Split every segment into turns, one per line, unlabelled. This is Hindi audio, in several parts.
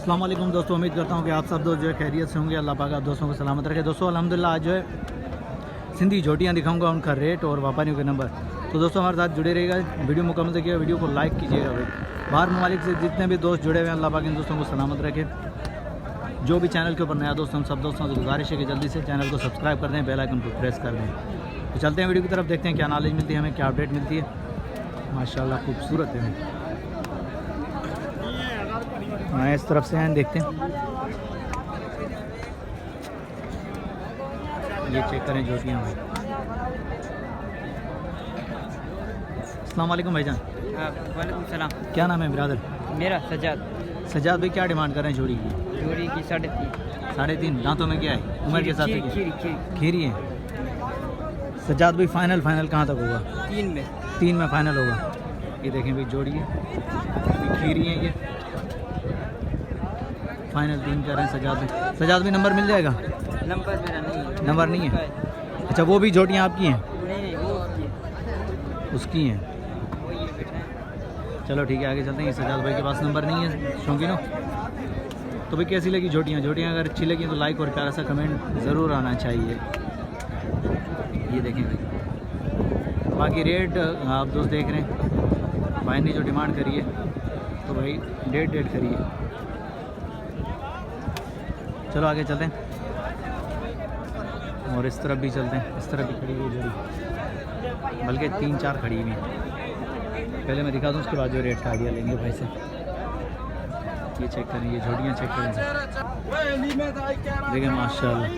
अस्सलाम वालेकुम दोस्तों, उम्मीद करता हूँ कि आप सब दोस्त जो है खैरियत से होंगे। अल्लाह पाक आप दोस्तों को सलामत रखे। दोस्तों अल्हम्दुलिल्लाह आज जो है सिंधी झोटियाँ दिखाऊंगा, उनका रेट और व्यापारियों के नंबर। तो दोस्तों हमारे साथ जुड़े रहेगा, वीडियो मुकम्मल देखिएगा, वीडियो को लाइक कीजिएगा भाई। बाहर ममालिक से जितने भी दोस्त जुड़े हुए हैं, अल्लाह पाक इन दोस्तों को सलामत रखे। जो भी चैनल के ऊपर नया दोस्त, हम सब दोस्तों से गुजारिश है कि जल्दी से चैनल को सब्सक्राइब कर दें, बेल आइकन को प्रेस कर दें। तो चलते हैं वीडियो की तरफ, देखते हैं क्या नॉलेज मिलती है हमें, क्या अपडेट मिलती है। माशाल्लाह खूबसूरत है। हाँ इस तरफ से हैं, देखते हैं। ये चेक करें झोटियाँ भाई। अस्सलाम वालेकुम भाईजान।
वालेकुम सलाम।
क्या नाम है ब्रदर?
मेरा सजाद।
सजाद भाई क्या डिमांड कर रहे हैं जोड़ी की?
जोड़ी की 3.5।
3.5। दांतों में क्या है, उम्र के हिसाब से क्या?
खीरी
खीरी है। सजाद भाई फाइनल कहाँ तक होगा?
3
में फाइनल होगा। ये देखें भाई जोड़ी है, खीरी है ये, फाइनल 3 कर रहे हैं सजाद भाई। सजाद भाई नंबर मिल जाएगा?
नंबर मेरा नहीं है।
नंबर नहीं है? अच्छा वो भी झोटियाँ आपकी हैं?
नहीं वो उसकी है।
उसकी हैं।
वो ये बैठा है।
चलो ठीक है, आगे चलते हैं। सजाद भाई के पास नंबर नहीं है शौकीनो। तो भाई कैसी लगी झोटियाँ? अगर अच्छी लगी तो लाइक और प्यारा सा कमेंट ज़रूर आना चाहिए। ये देखें भाई, बाकी रेट आप दोस्त देख रहे हैं। भाई ने जो डिमांड करी है तो भाई डेढ़ करिए। चलो आगे चलते हैं और इस तरफ भी चलते हैं। इस तरफ भी खड़ी हुई जोड़ी, बल्कि 3-4 खड़ी हुई हैं। पहले मैं दिखा दूँ, उसके बाद जो रेट का आइडिया लेंगे भाई से। ये चेक करें, ये झोटियाँ चेक करें, देखिए माशाल्लाह।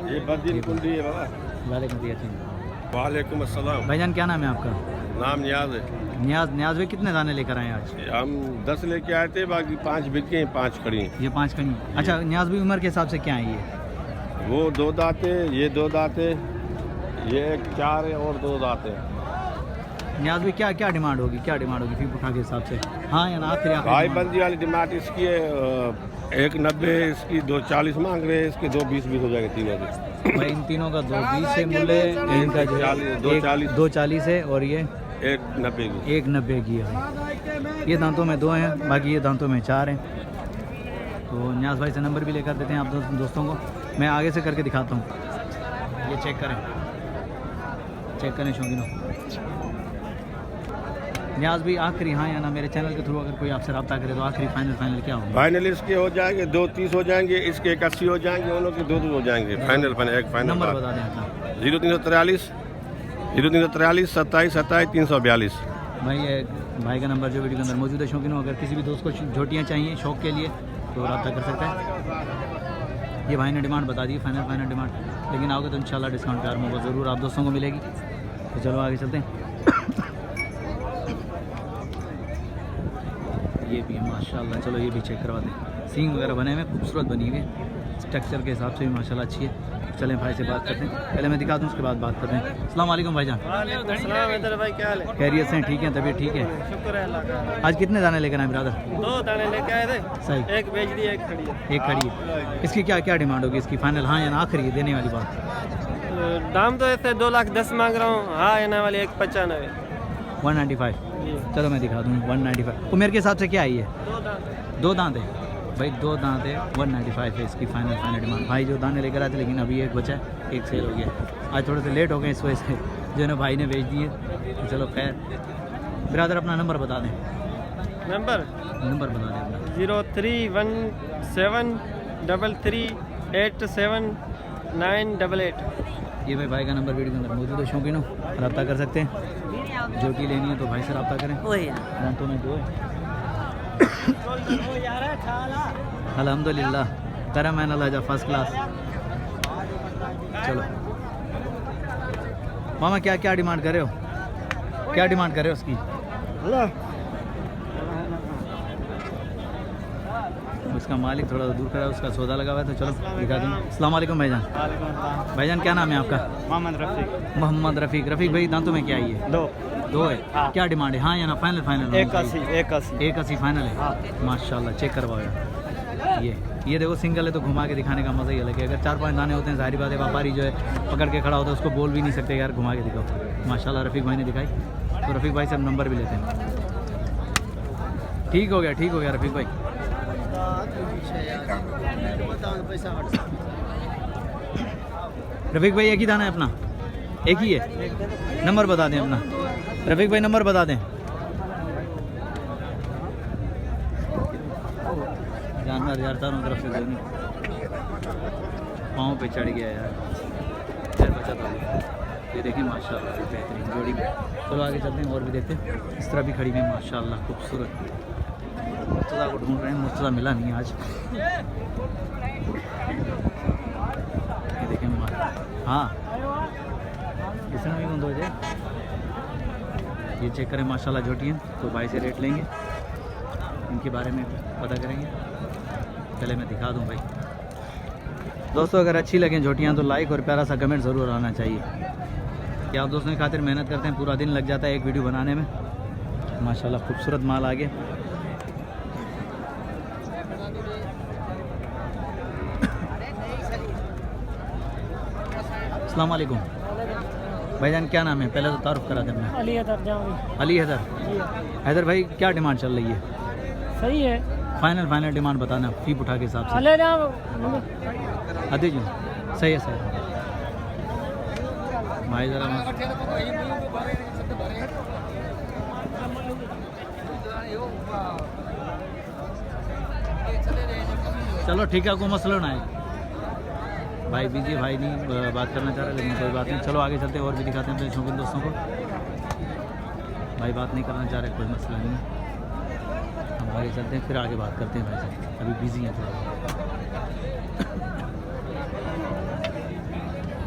ये बदीन कुंडी है बाबा। वालेकुम अस्सलाम।
भाईजान क्या नाम है आपका?
नाम नियाज है।
न्याज भाई कितने दाने लेकर आए आज?
हम 10 लेके आए थे, बाकी 5 बिके हैं, 5 खड़ी हैं।
ये 5 खड़ी। अच्छा न्याज भाई उम्र के हिसाब से क्या है ये?
वो 2 दांते, ये 2 दांते, ये 4 है और 2 दांते।
न्याज भाई क्या डिमांड होगी फी पुठा के हिसाब से? हाँ या ना? आखिरी
भाई बंदी वाली डिमांड इसकी है 190, इसकी 240 मांग रहे हैं, इसके 220 हो जाएंगे तीनों के।
भाई इन तीनों का 220 है मूल्य, इनका जो है 240 है और ये 190 की है। ये दांतों में 2 हैं, बाकी ये दांतों में 4 हैं। तो न्याज भाई से नंबर भी लेकर देते हैं आप दोस्तों को। मैं आगे से करके दिखाता हूँ। ये चेक करें शौकीनों। न्याज भी आखिरी हाँ या ना, मेरे चैनल के थ्रू अगर कोई आपसे रब्ता करे तो आखिरी फाइनल क्या होगा?
फाइनल इसके हो जाएंगे 230 हो जाएंगे, इसके 81 हो जाएंगे, उन लोग के 2 हो जाएंगे। फाइनल एक फाइनल
नंबर बता दें आपका।
0343 27 27 342।
भाई ये भाई का नंबर जो वीडियो के अंदर मौजूद है शौकीनों। अगर किसी भी दोस्त को झोटियाँ चाहिए शौक के लिए तो रब्ता कर सकता है। ये भाई ने डिमांड बता दी, फाइनल डिमांड, लेकिन आओगे तो इंशाल्लाह डिस्काउंट प्यार में ज़रूर आप दोस्तों को मिलेगी। तो चलो आगे चलते हैं। ये भी है माशाल्लाह। चलो ये भी चेक करवा दें। सींग वगैरह बने हुए खूबसूरत बनी हुई है, स्ट्रक्चर के हिसाब से भी माशाल्लाह अच्छी है। चलें भाई से बात करते हैं, पहले मैं दिखा दूँ उसके बाद बात करते हैं। अस्सलाम वालेकुम भाईजान।
भाई क्या हाल है?
खैरियत से ठीक है, तबीयत ठीक है?
शुक्र है अल्लाह का।
आज कितने दाने लेकर आए ब्रदर?
2 दाने लेके आए थे।
सही।
एक बेच दी, एक खड़ी है।
एक खड़ी है। इसकी क्या डिमांड होगी इसकी? फाइनल हाँ या ना? आखिरी देने वाली बात।
दाम तो ऐसे 2,10,000 मांग रहा हूँ। हाँ या ना वाली 195।
195। चलो मैं दिखा दूँ 195। उम्र के हिसाब से क्या आई है? 2 दांत है भाई, 2 दांत है। 195 है इसकी फाइनल डिमांड। भाई जो दाने लेकर आए थे, लेकिन अभी एक बचा है, एक सेल हो गया। आज थोड़े से लेट हो गए इस वजह से, जो है ना भाई ने बेच दिए। तो चलो खैर, ब्रदर अपना नंबर बता दें।
नंबर
बता दें अपना।
0317 33 87 988।
ये भाई का नंबर वीडियो के अंदर मौजूद है शौकीनों, रब्ता कर सकते हैं। जोटी लेनी है तो भाई से रब्ता करें। दांतों में 2 है। अल्हम्दुलिल्लाह करम है ना, फर्स्ट क्लास। चलो मामा क्या डिमांड कर रहे हो? उसकी उसका मालिक थोड़ा दूर खड़ा है, उसका सौदा लगा हुआ है, तो चलो दिखा दूँ। अस्सलाम वालेकुम भाईजान। भाईजान क्या नाम है आपका? मोहम्मद रफ़ीक भाई दांतों में क्या आई है? 2 है। हाँ। क्या डिमांड है हाँ या ना? फाइनल
81
81 फाइनल है। हाँ। माशाल्लाह चेक करवाओ। ये देखो सिंगल है तो घुमा के दिखाने का मज़ा ही अलग है। अगर 4-5 दाने होते हैं जाहिर बात है व्यापारी जो है पकड़ के खड़ा होता है उसको बोल भी नहीं सकते यार घुमा के दिखाओ। माशाल्लाह रफ़ीक भाई ने दिखाई, तो रफ़ीक भाई से हम नंबर भी लेते हैं। ठीक हो गया रफ़ीक भाई। रफ़ीक भाई एक ही दाना है अपना, एक ही है, नंबर बता दें अपना। रफ़ीक भाई नंबर बता दें। जानवर यार चारों तरफ से नहीं पाँव पे चढ़ गया यार, खैर बचा तो। ये देखें माशाल्लाह बेहतरीन जोड़ी। चलो आगे चलते हैं और भी देखते हैं। इस तरह भी खड़ी हुई माशाल्लाह खूबसूरत। मुर्तज़ा को ढूंढ रहे हैं, मुर्तज़ा मिला नहीं आज। ये देखें हाँ इसमें भी बंद हो जाए। ये चेक करें माशाल्लाह जोटियाँ, तो भाई से रेट लेंगे, इनके बारे में पता करेंगे। पहले मैं दिखा दूं भाई। दोस्तों अगर अच्छी लगें झोटियाँ तो लाइक और प्यारा सा कमेंट ज़रूर आना चाहिए कि आप दोस्तों की खातिर मेहनत करते हैं, पूरा दिन लग जाता है एक वीडियो बनाने में। माशाल्लाह खूबसूरत माल आ गया। अस्सलाम वालेकुम भाईजान, क्या नाम है? पहले तो तारुफ करा दें अपना।
अली हैदर जाऊँगी।
अली हैदर। हैदर भाई क्या डिमांड चल रही है?
सही है,
फाइनल डिमांड बताना फीप उठा के हिसाब से।
अले जाओ
आदि जी सही है सर भाई ज़रा चलो ठीक है, कोई मसला ना है। भाई बीजी भाई नहीं बात करना चाह रहे, लेकिन कोई बात नहीं। चलो आगे चलते हैं और भी दिखाते हैं अपने शौकीन दोस्तों को। भाई बात नहीं करना चाह रहे, कोई मसला नहीं है, हम आगे चलते हैं फिर आगे बात करते हैं। भाई साहब अभी बिजी हैं थोड़ा।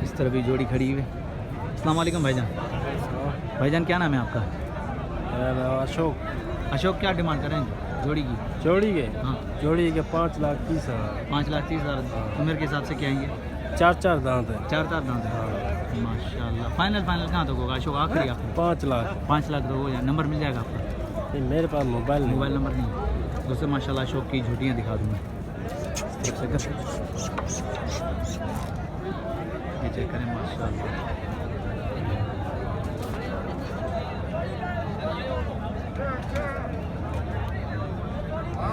इस तरह भी जोड़ी खड़ी हुई है। अस्सलाम वालेकुम भाईजान। भाईजान क्या नाम है आपका?
अशोक।
अशोक क्या डिमांड करें जोड़ी की?
जोड़ी के
हाँ
जोड़ी के 5,30,000।
5,30,000 उम्र के हिसाब से क्या आएंगे?
4 दांत है।
4 दांत है। माशाल्लाह। फाइनल कहाँ तक होगा अशोक? आखिरी आप
5 लाख।
5 लाख तो हो जाए। नंबर मिल जाएगा आपका?
ये मेरे पास मोबाइल
नंबर नहीं। दोस्तों माशाल्लाह अशोक की झूटियाँ दिखा दूँगा। ये चेक करें माशाल्लाह।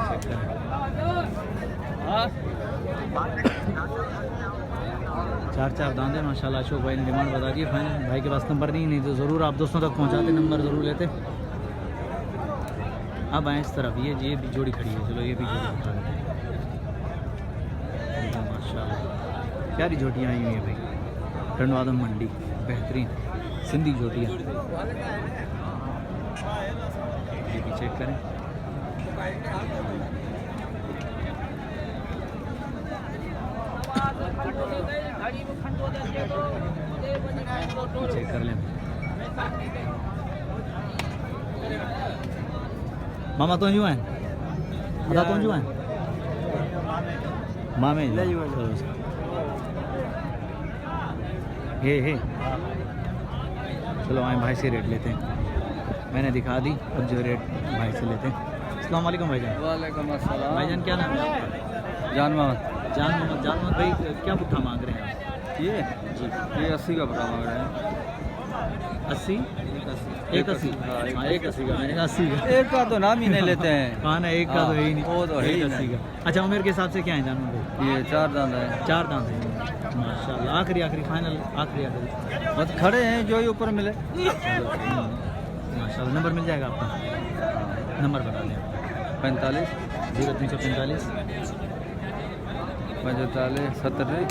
चेक करें 4 दांत है माशाल्लाह। अशोक भाई ने डिमांड बता दी फाइनल। भाई के पास नंबर नहीं तो ज़रूर आप दोस्तों तक पहुंचाते, नंबर ज़रूर लेते। अब आए इस तरफ, ये भी जोड़ी खड़ी है। चलो ये भी जोड़ी दिखा देते हैं। माशाल्लाह प्यारी जोटियाँ आई हुई हैं भाई। टंडवादम मंडी बेहतरीन सिंधी जोटियाँ। ये भी चेक करें। चेक कर लें मामा तो जो हैं अदा तो जो हैं मामे हे चलो आए भाई से रेट लेते हैं। मैंने दिखा दी, अब जो रेट भाई से लेते हैं। अस्सलाम वालेकुम भाईजान।
वालेकुम अस्सलाम।
भाईजान क्या नाम है आपका?
जान मोहम्मद
जान मोहम्मद भाई क्या पुट्ठा मांग रहे हैं आप?
ये 80 का पड़ा मांग रहे हैं।
80 एक 80 हाँ 180 का। मैंने कहा 80 का।
एक का तो नाम ही नहीं लेते हैं।
हाँ ना एक का तो है ही नहीं,
वो तो है ही
80 का। अच्छा उम्र के हिसाब से क्या है जानवर भाई?
ये 4 दांत है।
4 दांत है माशाल्लाह। आखिरी फाइनल आखिरी
बस खड़े हैं जो ही ऊपर मिले।
माशाल्लाह। नंबर मिल जाएगा आपका? नंबर बता दें।
45
0345
45 70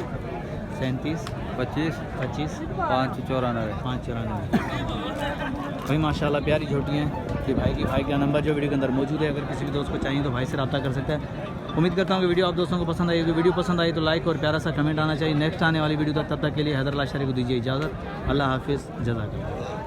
37
25
25
594।
594। भाई माशाल्लाह प्यारी झोटियाँ हैं। कि भाई का नंबर जो वीडियो के अंदर मौजूद है, अगर किसी भी दोस्त को चाहिए तो भाई से रब्ता कर सकता है। उम्मीद करता हूँ कि वीडियो आप दोस्तों को पसंद आई। वीडियो पसंद आई तो लाइक और प्यारा सा कमेंट आना चाहिए। नेक्स्ट आने वाली वीडियो तक तब तक के लिए हैदर लाशारी को दीजिए इजाज़त। अल्लाह हाफिज़, जज़ाकल्लाह।